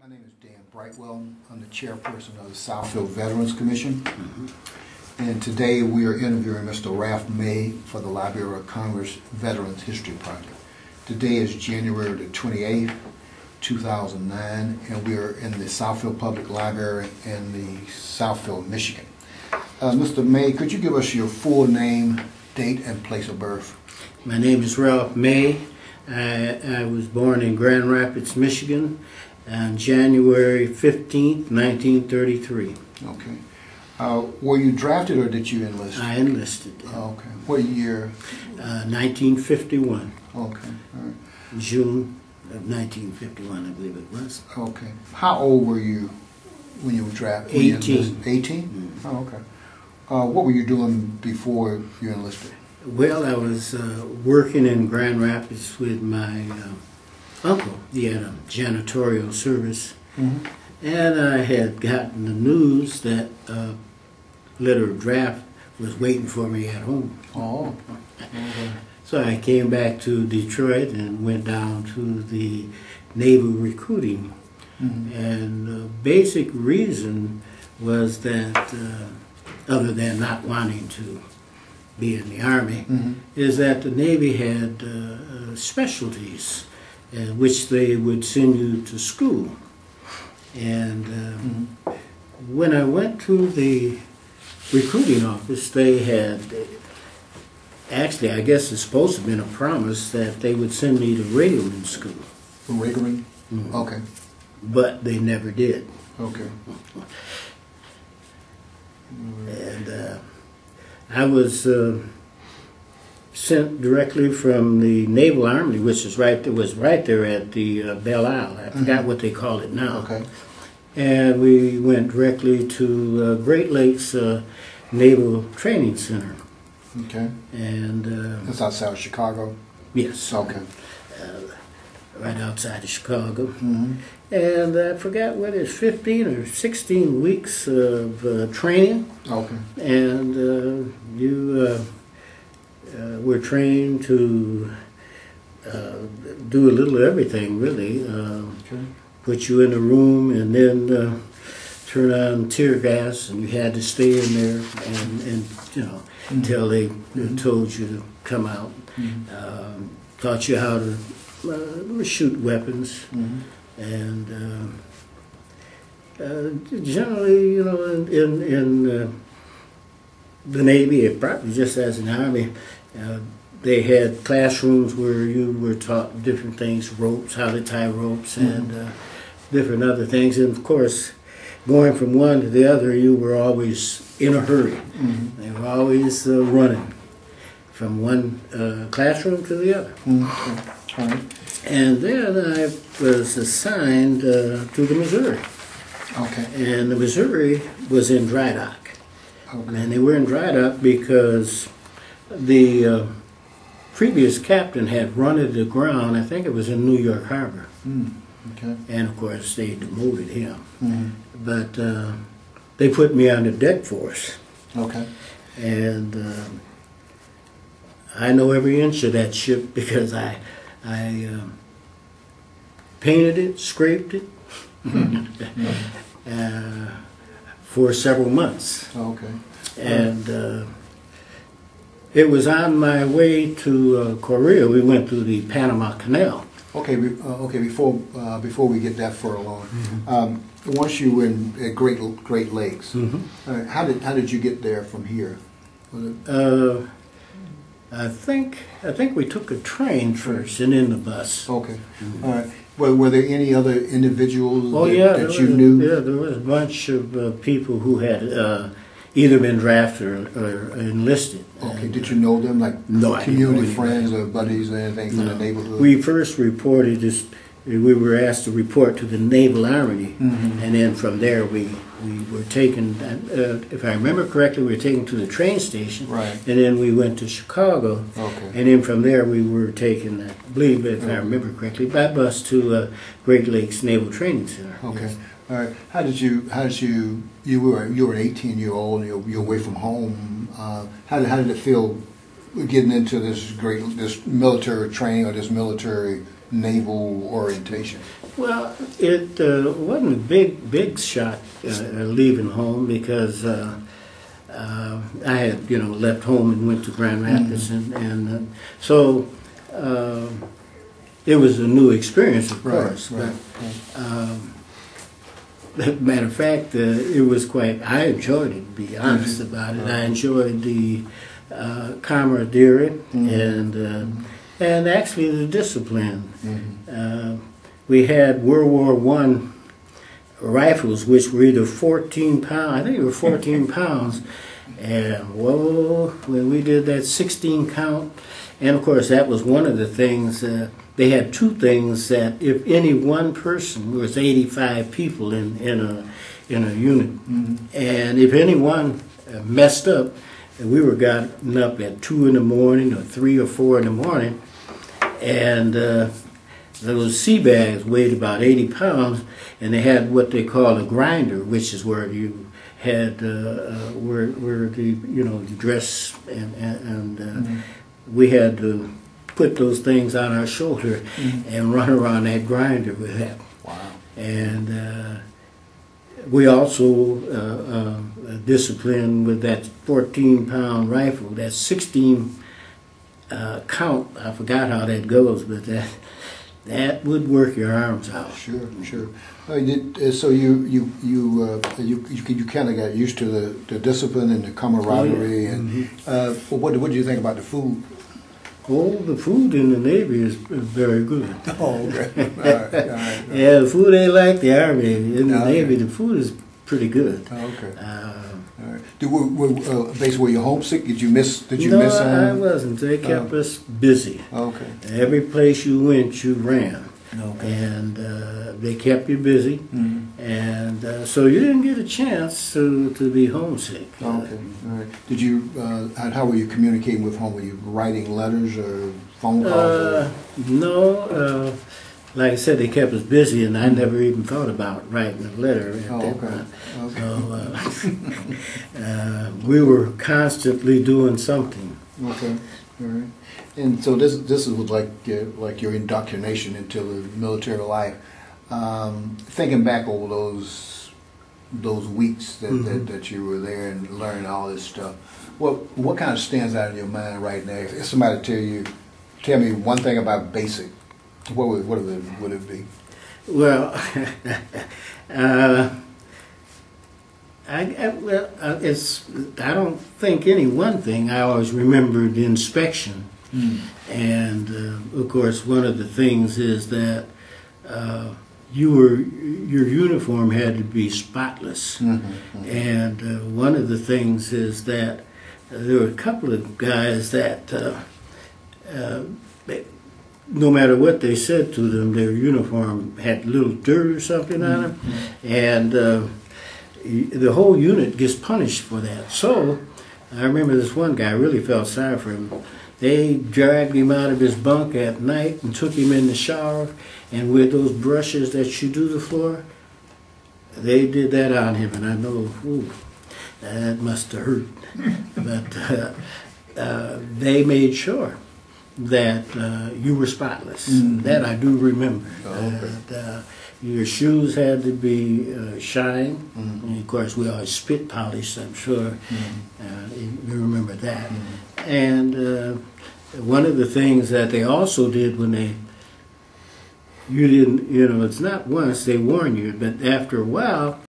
My name is Dan Brightwell. I'm the chairperson of the Southfield Veterans Commission. And today we are interviewing Mr. Ralph May for the Library of Congress Veterans History Project. Today is January the 28th, 2009, and we are in the Southfield Public Library in the Southfield, Michigan. Mr. May, could you give us your full name, date, and place of birth? My name is Ralph May. I was born in Grand Rapids, Michigan on January 15th, 1933. Okay. Were you drafted or did you enlist? I enlisted. Okay. What year? 1951. Okay. All right. June of 1951, I believe it was. Okay. How old were you when you were drafted? 18. 18? Mm-hmm. Oh, okay. What were you doing before you enlisted? Well, I was working in Grand Rapids with my uncle. He had a janitorial service. Mm-hmm. And I had gotten the news that a letter of draft was waiting for me at home. Oh. Okay. So I came back to Detroit and went down to the Naval recruiting. Mm-hmm. And the basic reason was that, other than not wanting to be in the Army, Mm-hmm. is that the Navy had specialties which they would send you to school. And when I went to the recruiting office, they had, actually I guess it's supposed to have been a promise that they would send me to radioman school. Riggering? Mm-hmm. Okay. But they never did. Okay. And I was sent directly from the Naval Army, which was right there at the Belle Isle. I forgot what they call it now. Okay. And we went directly to Great Lakes Naval Training Center. Okay. And That's outside of Chicago? yes, Okay. right outside of Chicago. Mm-hmm. And I forgot what it is, 15 or 16 weeks of training. Okay. And you were trained to do a little of everything, really. Okay. Put you in a room and then turn on tear gas, and you had to stay in there and you know, until they told you to come out. Mm-hmm. Taught you how to shoot weapons. Mm-hmm. And generally, you know, in the Navy, probably just as in the Army, they had classrooms where you were taught different things, ropes, how to tie ropes, and different other things. And of course, going from one to the other, you were always in a hurry. Mm-hmm. They were always running from one classroom to the other. Mm-hmm. All right. And then I was assigned to the Missouri. Okay. And the Missouri was in dry dock. Okay. And they were in dry dock because the previous captain had run it aground, I think it was in New York Harbor. Mm. Okay. And of course they demoted him. Mm-hmm. But they put me on the deck force. Okay. And I know every inch of that ship because I painted it, scraped it for several months. Okay. And it was on my way to Korea. We went through the Panama Canal. Okay. Okay. Before we get that far along, once you were in at Great Lakes, how did you get there from here? Was it? I think we took a train first and then the bus. Okay. All right. Well, were there any other individuals that you knew? knew? Yeah, there was a bunch of people who had either been drafted or enlisted. Okay. And, did you know them, like no, community friends or buddies or anything from the neighborhood? We first reported this. We were asked to report to the Naval Army, and then from there we were taken, if I remember correctly, we were taken to the train station, Right. and then we went to Chicago, Okay. and then from there we were taken, I believe, if I remember correctly, by bus to Great Lakes Naval Training Center. Okay. Yes. All right. How did you were an 18-year-old, you're away from home. How did it feel getting into this military training or this military naval orientation? Well, it wasn't a big shot leaving home because I had, left home and went to Grand Rapids, and so it was a new experience, of course. Right. But matter of fact, it was quite. I enjoyed it. To be honest about it, I enjoyed the camaraderie and actually the discipline. We had World War I rifles, which were either 14 pounds. I think they were 14 pounds. And whoa, when we did that 16 count, and of course that was one of the things. They had two things that if any one person, there was 85 people in a unit, and if anyone messed up, we were gotten up at 2 in the morning or 3 or 4 in the morning, and those sea bags weighed about 80 pounds, and they had what they call a grinder, which is where you had where the the dress and we had to put those things on our shoulder and run around that grinder with that. Wow. And we also disciplined with that 14-pound rifle, that 16 count. I forgot how that goes, but that would work your arms out. Sure. So you kind of got used to the discipline and the camaraderie, and what did you think about the food? Oh, the food in the Navy is very good. Oh, okay. All right. Yeah, the food ain't like the Army. In the Navy, the food is pretty good. Okay. All right. Basically, were you homesick? Did you miss? No, I wasn't. They kept us busy. Okay. Every place you went, you ran. Okay. And they kept you busy, and so you didn't get a chance to be homesick. Okay. All right. Did you? How were you communicating with home? Were you writing letters or phone calls? No. Like I said, they kept us busy, and I never even thought about writing a letter at that point. Okay. So we were constantly doing something. Okay. All right. And so this was like your indoctrination into the military life. Thinking back over those weeks that you were there and learning all this stuff, what kind of stands out in your mind right now? If somebody tell me one thing about basic, what would it be? Well, I don't think any one thing. I always remembered the inspection. And of course, one of the things is that your uniform had to be spotless. And one of the things is that there were a couple of guys that no matter what they said to them, their uniform had little dirt or something on them, and the whole unit gets punished for that. So I remember this one guy, I really felt sorry for him. They dragged him out of his bunk at night and took him in the shower, and with those brushes that you do the floor, they did that on him, and I know, that must have hurt. But they made sure that you were spotless. That I do remember. Your shoes had to be shine. And of course, we always spit polished, I'm sure. You remember that. And one of the things that they also did when you didn't, it's not once, they warn you, but after a while,